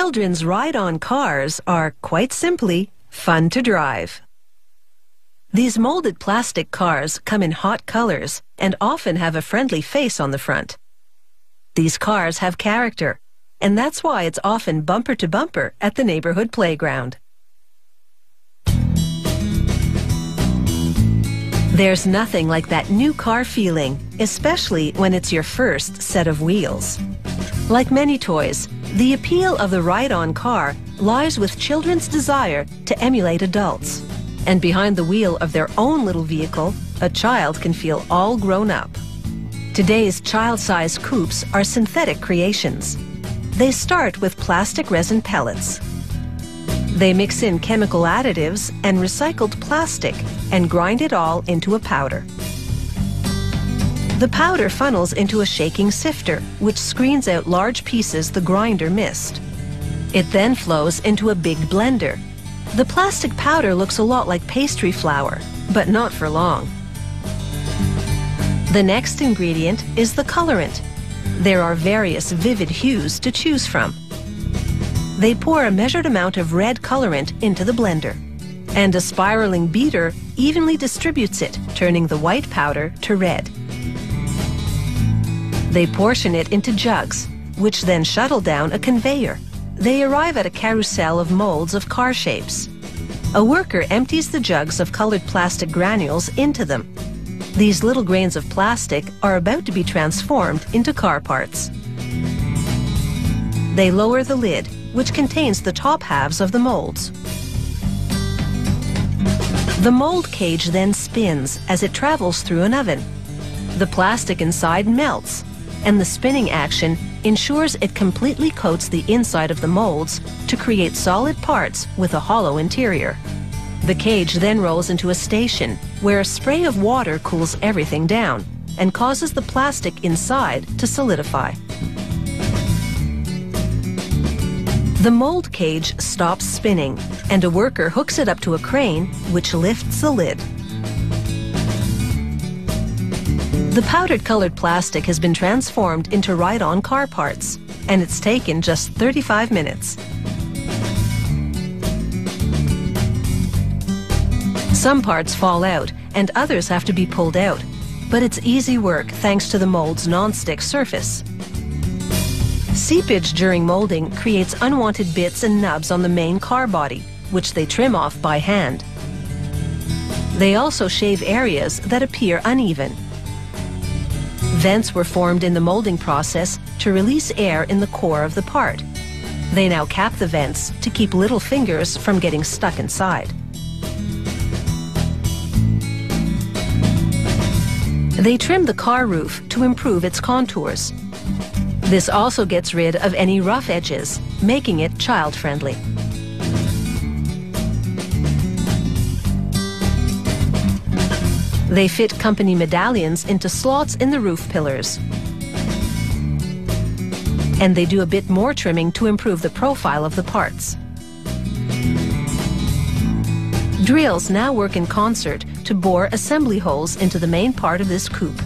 Children's ride-on cars are, quite simply, fun to drive. These molded plastic cars come in hot colors and often have a friendly face on the front. These cars have character, and that's why it's often bumper to bumper at the neighborhood playground. There's nothing like that new car feeling, especially when it's your first set of wheels. Like many toys, the appeal of the ride-on car lies with children's desire to emulate adults. And behind the wheel of their own little vehicle, a child can feel all grown up. Today's child-sized coupes are synthetic creations. They start with plastic resin pellets. They mix in chemical additives and recycled plastic and grind it all into a powder. The powder funnels into a shaking sifter, which screens out large pieces the grinder missed. It then flows into a big blender. The plastic powder looks a lot like pastry flour, but not for long. The next ingredient is the colorant. There are various vivid hues to choose from. They pour a measured amount of red colorant into the blender, and a spiraling beater evenly distributes it, turning the white powder to red. They portion it into jugs, which then shuttle down a conveyor. They arrive at a carousel of molds of car shapes. A worker empties the jugs of colored plastic granules into them. These little grains of plastic are about to be transformed into car parts. They lower the lid, which contains the top halves of the molds. The mold cage then spins as it travels through an oven. The plastic inside melts, and the spinning action ensures it completely coats the inside of the molds to create solid parts with a hollow interior. The cage then rolls into a station where a spray of water cools everything down and causes the plastic inside to solidify. The mold cage stops spinning, and a worker hooks it up to a crane, which lifts the lid. The powdered colored plastic has been transformed into ride-on car parts, and it's taken just 35 minutes. Some parts fall out, and others have to be pulled out, but it's easy work thanks to the mold's non-stick surface. Seepage during molding creates unwanted bits and nubs on the main car body, which they trim off by hand. They also shave areas that appear uneven. Vents were formed in the molding process to release air in the core of the part. They now cap the vents to keep little fingers from getting stuck inside. They trim the car roof to improve its contours. This also gets rid of any rough edges, making it child-friendly. They fit company medallions into slots in the roof pillars. And they do a bit more trimming to improve the profile of the parts. Drills now work in concert to bore assembly holes into the main part of this coupe.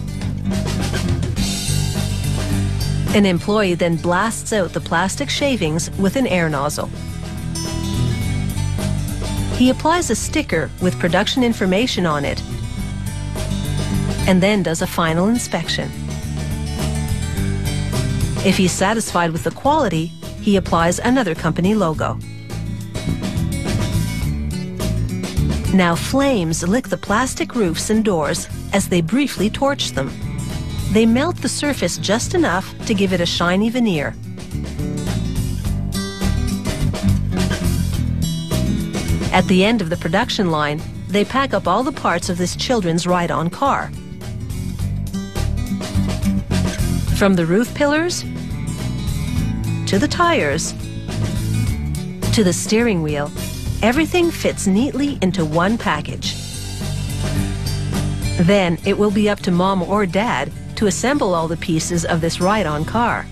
An employee then blasts out the plastic shavings with an air nozzle. He applies a sticker with production information on it and then does a final inspection. If he's satisfied with the quality, he applies another company logo. Now flames lick the plastic roofs and doors as they briefly torch them. They melt the surface just enough to give it a shiny veneer. At the end of the production line, they pack up all the parts of this children's ride-on car. From the roof pillars, to the tires, to the steering wheel, everything fits neatly into one package. Then it will be up to mom or dad to assemble all the pieces of this ride-on car.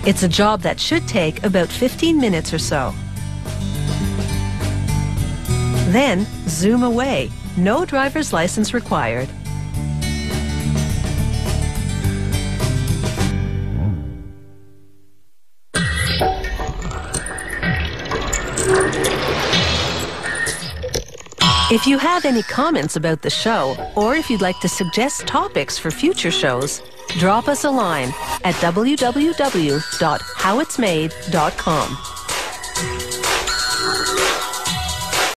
It's a job that should take about 15 minutes or so. Then zoom away. No driver's license required. If you have any comments about the show, or if you'd like to suggest topics for future shows, drop us a line at www.howitsmade.com.